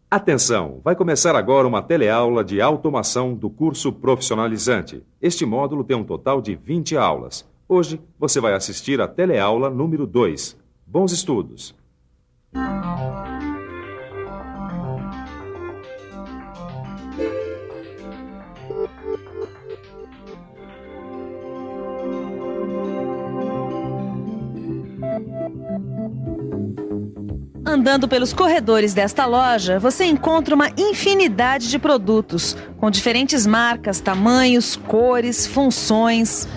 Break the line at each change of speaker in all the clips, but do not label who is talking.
Atenção! Vai começar agora uma teleaula de automação do curso profissionalizante. Este módulo tem um total de 20 aulas. Hoje você vai assistir a teleaula número 2. Bons estudos!
Andando pelos corredores desta loja, você encontra uma infinidade de produtos, com diferentes marcas, tamanhos, cores, funções.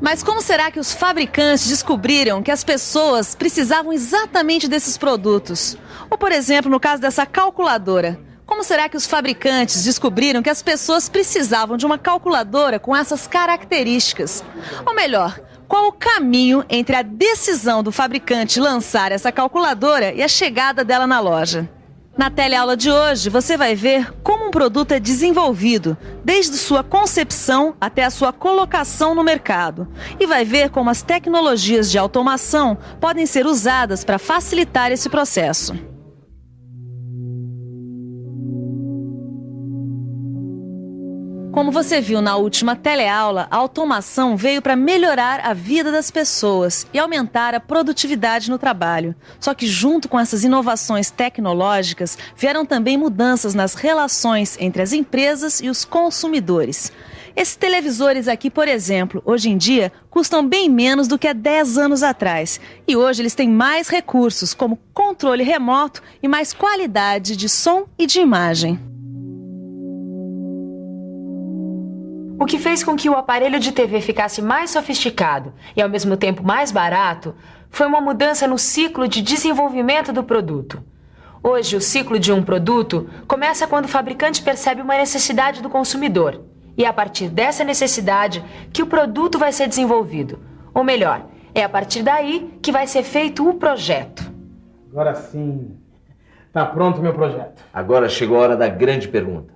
Mas como será que os fabricantes descobriram que as pessoas precisavam exatamente desses produtos? Ou, por exemplo, no caso dessa calculadora, como será que os fabricantes descobriram que as pessoas precisavam de uma calculadora com essas características? Ou melhor, qual o caminho entre a decisão do fabricante lançar essa calculadora e a chegada dela na loja? Na teleaula de hoje, você vai ver como um produto é desenvolvido, desde sua concepção até a sua colocação no mercado. E vai ver como as tecnologias de automação podem ser usadas para facilitar esse processo. Como você viu na última teleaula, a automação veio para melhorar a vida das pessoas e aumentar a produtividade no trabalho. Só que junto com essas inovações tecnológicas, vieram também mudanças nas relações entre as empresas e os consumidores. Esses televisores aqui, por exemplo, hoje em dia, custam bem menos do que há 10 anos atrás. E hoje eles têm mais recursos, como controle remoto e mais qualidade de som e de imagem.
O que fez com que o aparelho de TV ficasse mais sofisticado e ao mesmo tempo mais barato foi uma mudança no ciclo de desenvolvimento do produto. Hoje, o ciclo de um produto começa quando o fabricante percebe uma necessidade do consumidor e é a partir dessa necessidade que o produto vai ser desenvolvido. Ou melhor, é a partir daí que vai ser feito o projeto.
Agora sim, está pronto o meu projeto.
Agora chegou a hora da grande pergunta.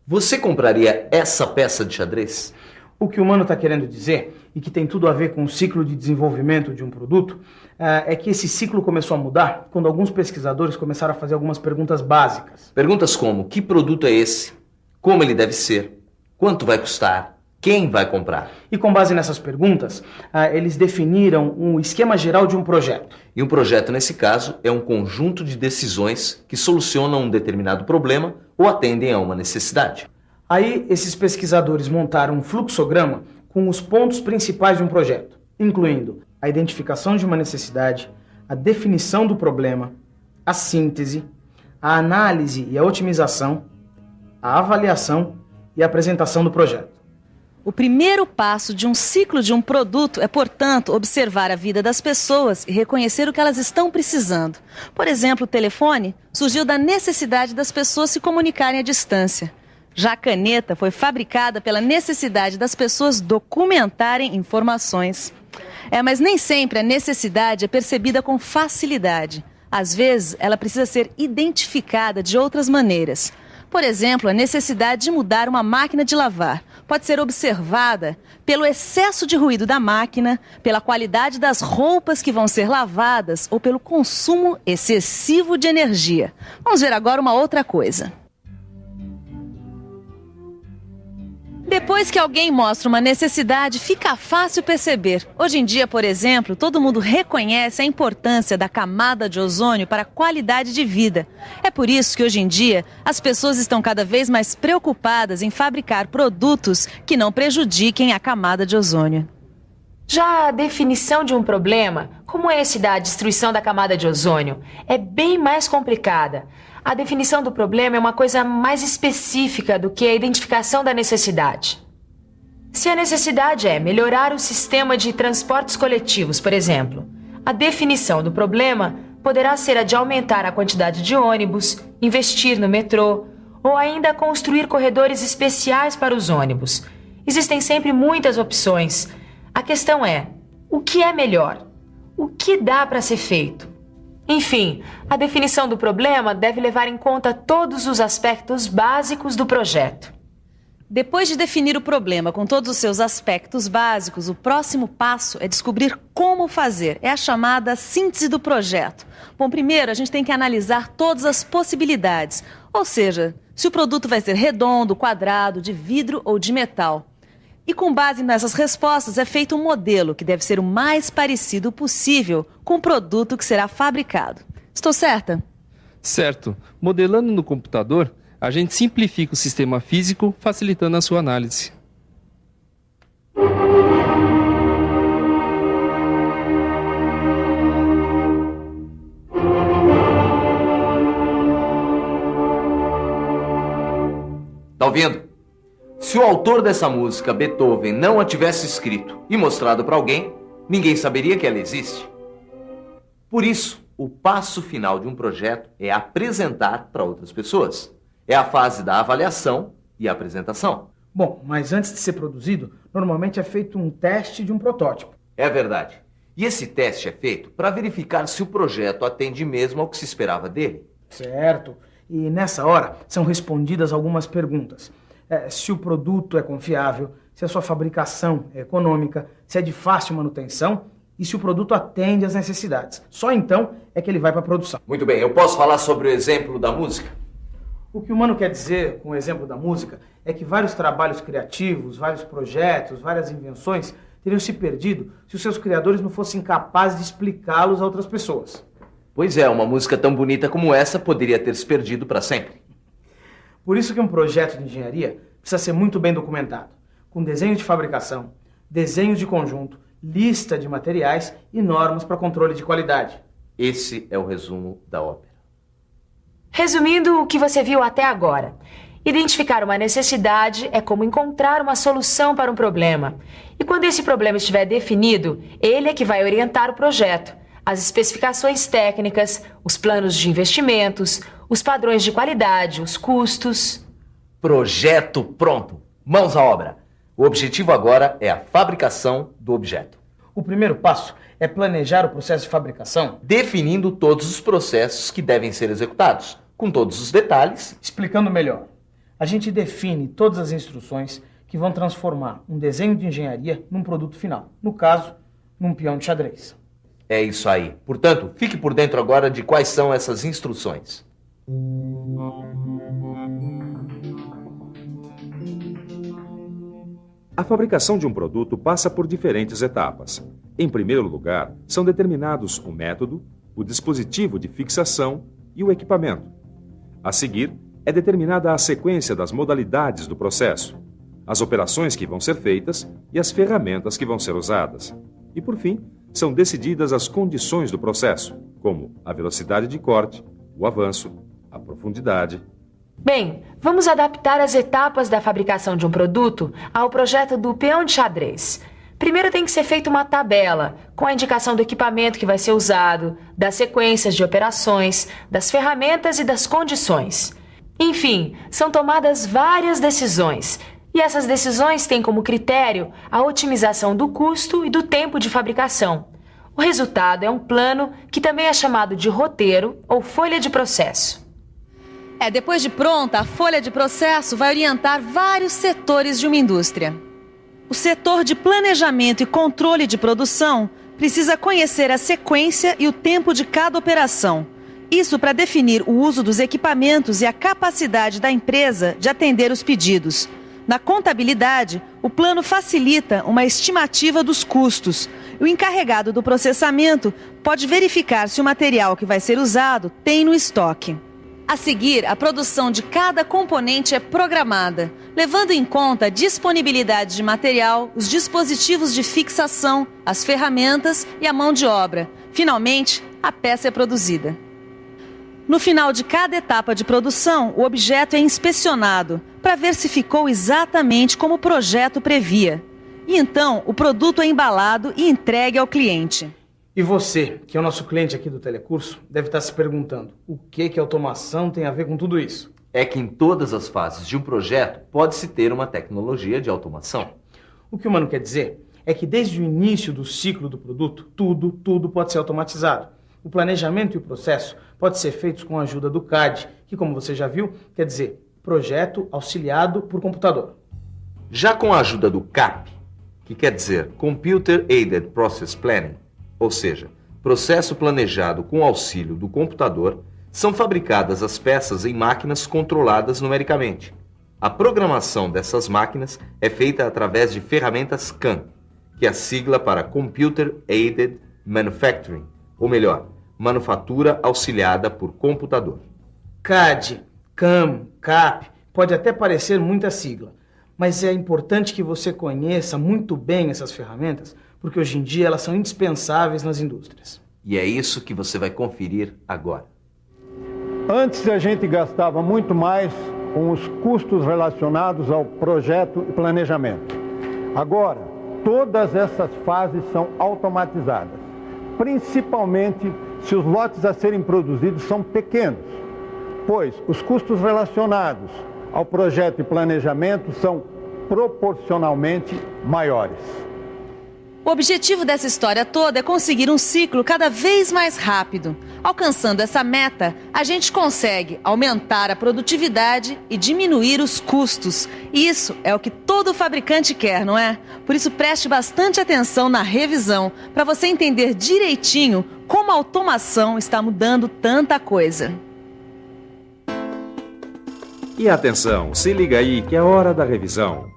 Você compraria essa peça de xadrez?
O que o Mano está querendo dizer, e que tem tudo a ver com o ciclo de desenvolvimento de um produto, é que esse ciclo começou a mudar quando alguns pesquisadores começaram a fazer algumas perguntas básicas.
Perguntas como: que produto é esse? Como ele deve ser? Quanto vai custar? Quem vai comprar?
E com base nessas perguntas, eles definiram um esquema geral de um projeto.
E um projeto, nesse caso, é um conjunto de decisões que solucionam um determinado problema ou atendem a uma necessidade.
Aí, esses pesquisadores montaram um fluxograma com os pontos principais de um projeto, incluindo a identificação de uma necessidade, a definição do problema, a síntese, a análise e a otimização, a avaliação e a apresentação do projeto.
O primeiro passo de um ciclo de um produto é, portanto, observar a vida das pessoas e reconhecer o que elas estão precisando. Por exemplo, o telefone surgiu da necessidade das pessoas se comunicarem à distância. Já a caneta foi fabricada pela necessidade das pessoas documentarem informações. Mas nem sempre a necessidade é percebida com facilidade. Às vezes, ela precisa ser identificada de outras maneiras. Por exemplo, a necessidade de mudar uma máquina de lavar pode ser observada pelo excesso de ruído da máquina, pela qualidade das roupas que vão ser lavadas ou pelo consumo excessivo de energia. Vamos ver agora uma outra coisa. Depois que alguém mostra uma necessidade, fica fácil perceber. Hoje em dia, por exemplo, todo mundo reconhece a importância da camada de ozônio para a qualidade de vida. É por isso que hoje em dia as pessoas estão cada vez mais preocupadas em fabricar produtos que não prejudiquem a camada de ozônio.
Já a definição de um problema, como esse da destruição da camada de ozônio, é bem mais complicada. A definição do problema é uma coisa mais específica do que a identificação da necessidade. Se a necessidade é melhorar o sistema de transportes coletivos, por exemplo, a definição do problema poderá ser a de aumentar a quantidade de ônibus, investir no metrô ou ainda construir corredores especiais para os ônibus. Existem sempre muitas opções. A questão é, o que é melhor? O que dá para ser feito? Enfim, a definição do problema deve levar em conta todos os aspectos básicos do projeto.
Depois de definir o problema com todos os seus aspectos básicos, o próximo passo é descobrir como fazer. É a chamada síntese do projeto. Bom, primeiro a gente tem que analisar todas as possibilidades. Ou seja, se o produto vai ser redondo, quadrado, de vidro ou de metal. E com base nessas respostas é feito um modelo que deve ser o mais parecido possível com o produto que será fabricado. Estou certa?
Certo. Modelando no computador, a gente simplifica o sistema físico, facilitando a sua análise.
Tá ouvindo? Se o autor dessa música, Beethoven, não a tivesse escrito e mostrado para alguém, ninguém saberia que ela existe. Por isso, o passo final de um projeto é apresentar para outras pessoas. É a fase da avaliação e apresentação.
Bom, mas antes de ser produzido, normalmente é feito um teste de um protótipo.
É verdade. E esse teste é feito para verificar se o projeto atende mesmo ao que se esperava dele.
Certo. E nessa hora são respondidas algumas perguntas. Se o produto é confiável, se a sua fabricação é econômica, se é de fácil manutenção e se o produto atende às necessidades. Só então é que ele vai para a produção.
Muito bem, eu posso falar sobre o exemplo da música?
O que o Mano quer dizer com o exemplo da música é que vários trabalhos criativos, vários projetos, várias invenções teriam se perdido se os seus criadores não fossem capazes de explicá-los a outras pessoas.
Pois é, uma música tão bonita como essa poderia ter se perdido para sempre.
Por isso que um projeto de engenharia precisa ser muito bem documentado, com desenho de fabricação, desenhos de conjunto, lista de materiais e normas para controle de qualidade.
Esse é o resumo da ópera.
Resumindo o que você viu até agora, identificar uma necessidade é como encontrar uma solução para um problema. E quando esse problema estiver definido, ele é que vai orientar o projeto, as especificações técnicas, os planos de investimentos, os padrões de qualidade, os custos.
Projeto pronto. Mãos à obra. O objetivo agora é a fabricação do objeto.
O primeiro passo é planejar o processo de fabricação,
definindo todos os processos que devem ser executados, com todos os detalhes.
Explicando melhor, a gente define todas as instruções que vão transformar um desenho de engenharia num produto final. No caso, num peão de xadrez.
É isso aí. Portanto, fique por dentro agora de quais são essas instruções.
A fabricação de um produto passa por diferentes etapas. Em primeiro lugar, são determinados o método, o dispositivo de fixação e o equipamento. A seguir, é determinada a sequência das modalidades do processo, as operações que vão ser feitas e as ferramentas que vão ser usadas. E, por fim, são decididas as condições do processo, como a velocidade de corte, o avanço, a profundidade.
Bem, vamos adaptar as etapas da fabricação de um produto ao projeto do peão de xadrez. Primeiro tem que ser feita uma tabela com a indicação do equipamento que vai ser usado, das sequências de operações, das ferramentas e das condições. Enfim, são tomadas várias decisões. E essas decisões têm como critério a otimização do custo e do tempo de fabricação. O resultado é um plano que também é chamado de roteiro ou folha de processo.
Depois de pronta, a folha de processo vai orientar vários setores de uma indústria. O setor de planejamento e controle de produção precisa conhecer a sequência e o tempo de cada operação. Isso para definir o uso dos equipamentos e a capacidade da empresa de atender os pedidos. Na contabilidade, o plano facilita uma estimativa dos custos. O encarregado do processamento pode verificar se o material que vai ser usado tem no estoque. A seguir, a produção de cada componente é programada, levando em conta a disponibilidade de material, os dispositivos de fixação, as ferramentas e a mão de obra. Finalmente, a peça é produzida. No final de cada etapa de produção, o objeto é inspecionado para ver se ficou exatamente como o projeto previa. E então, o produto é embalado e entregue ao cliente.
E você, que é o nosso cliente aqui do Telecurso, deve estar se perguntando o que a automação tem a ver com tudo isso?
É que em todas as fases de um projeto pode-se ter uma tecnologia de automação.
O que o Mano quer dizer é que desde o início do ciclo do produto, tudo pode ser automatizado. O planejamento e o processo pode ser feitos com a ajuda do CAD, que, como você já viu, quer dizer projeto auxiliado por computador.
Já com a ajuda do CAP, que quer dizer Computer Aided Process Planning, ou seja, processo planejado com auxílio do computador, são fabricadas as peças em máquinas controladas numericamente. A programação dessas máquinas é feita através de ferramentas CAM, que é a sigla para Computer Aided Manufacturing, ou melhor, manufatura auxiliada por computador.
CAD, CAM, CAP, pode até parecer muita sigla, mas é importante que você conheça muito bem essas ferramentas, porque hoje em dia elas são indispensáveis nas indústrias.
E é isso que você vai conferir agora.
Antes a gente gastava muito mais com os custos relacionados ao projeto e planejamento. Agora, todas essas fases são automatizadas, principalmente se os lotes a serem produzidos são pequenos, pois os custos relacionados ao projeto e planejamento são proporcionalmente maiores.
O objetivo dessa história toda é conseguir um ciclo cada vez mais rápido. Alcançando essa meta, a gente consegue aumentar a produtividade e diminuir os custos. Isso é o que todo fabricante quer, não é? Por isso preste bastante atenção na revisão, para você entender direitinho como a automação está mudando tanta coisa.
E atenção, se liga aí que é hora da revisão.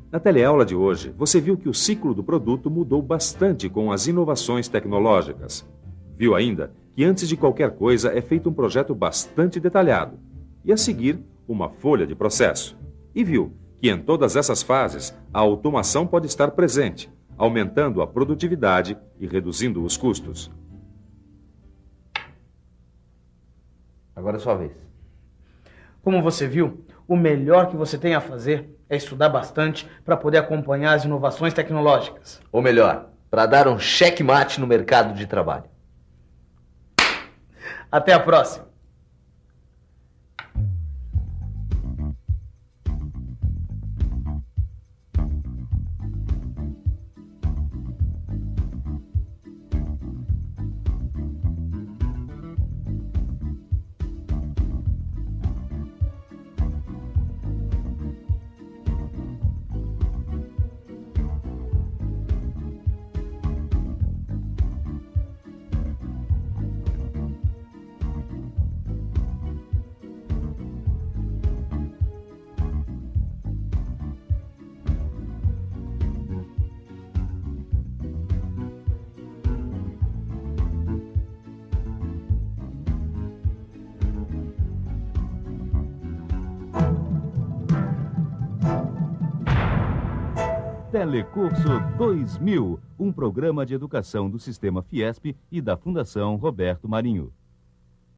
Na teleaula de hoje, você viu que o ciclo do produto mudou bastante com as inovações tecnológicas. Viu ainda que antes de qualquer coisa é feito um projeto bastante detalhado e a seguir uma folha de processo. E viu que em todas essas fases a automação pode estar presente, aumentando a produtividade e reduzindo os custos.
Agora é sua vez.
Como você viu, o melhor que você tem a fazer é estudar bastante para poder acompanhar as inovações tecnológicas.
Ou melhor, para dar um checkmate no mercado de trabalho.
Até a próxima!
Telecurso 2000, um programa de educação do Sistema Fiesp e da Fundação Roberto Marinho.